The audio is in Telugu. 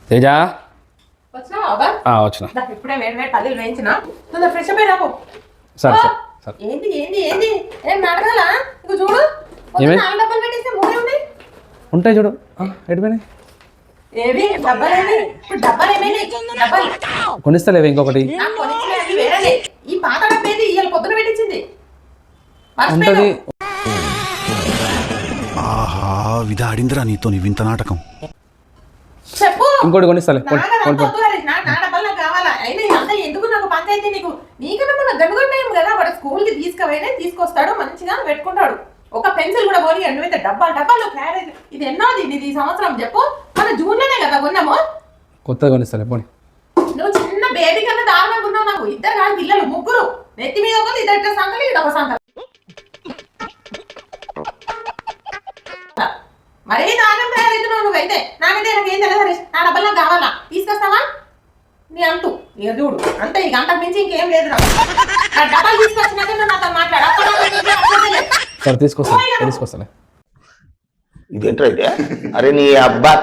తేజ వచ్చిన ఇప్పుడే వేడి వేడి పల్లీలు వేయించిన ఫ్రెష్ అప్ అయిరాకు. సరే సరే ఏంది ఏంది ఏంది ఏం నడగాలా? ఇంకో చూడు, నాలుగు డబ్బాలు పెట్టేస్తే మూడే ఉన్నాయి. ఉంటాయి చూడు. ఎడిపోయినాయి ఏవి డబ్బాలేవి? ఇప్పుడు డబ్బాలు ఏమైనాయి? డబ్బాలు కొనిస్తలేవు ఇంకొకటి నాకు కొనిచ్చినవి అవి వేరేనే. ఈ పాత డబ్బా ఏది? ఇవాళ పొద్దున పెట్టించింది ఉంటది. ఆహా విధ ఆడిందిరా నీతో నీ వింత నాటకం. చెప్పు. ఇంకోటి కొనిస్తలే. నా డబ్బాలు నాకు కావాలా? అయినా ఇదంతా ఎందుకు నాకు పంచాయితీ? నీకన్నా మన గడుగుంటాం కదా, వాడు స్కూల్ కి తీసుకుపోయినా తీసుకొస్తాడు, మంచిగా పెట్టుకుంటాడు. ఒక పెన్సిల్ కూడా పోనీ నువ్వైతే డబ్బాలు క్యారేజ్. ఇది ఎన్నోది ఇది ఈ సంవత్సరం చెప్పు? మన జూన్ లోనే కదా కొన్నాము. కొత్తగా కొనిస్తలే పోనీ. నువ్వు చిన్న బేబీ కన్నా దారుణంగా ఉన్నావు. నాకు ఇద్దరు కాదు పిల్లలు, ముగ్గురు. నెత్తి మీద ఒకటి, ఇద్దరు సంకలి, ఇదొక సంకలి. మరీ దారుణం తయారైతున్నావు నువ్వైతే. నాకైతే నాకేం తెలియదు. నా డబ్బులు నాకు కావాలా? తీసుకొస్తావా? నీ అంటూ ఇక చూడు అంతే. ఇక అంతకు మించి ఇంకేం లేదు. నా డబ్బాలు తీసుకొచ్చినాక నువ్వు నాతో మాట్లాడు. సరే తీసుకొస్తాలే. ఇదేంటో అయితే అరే నీ అబ్బా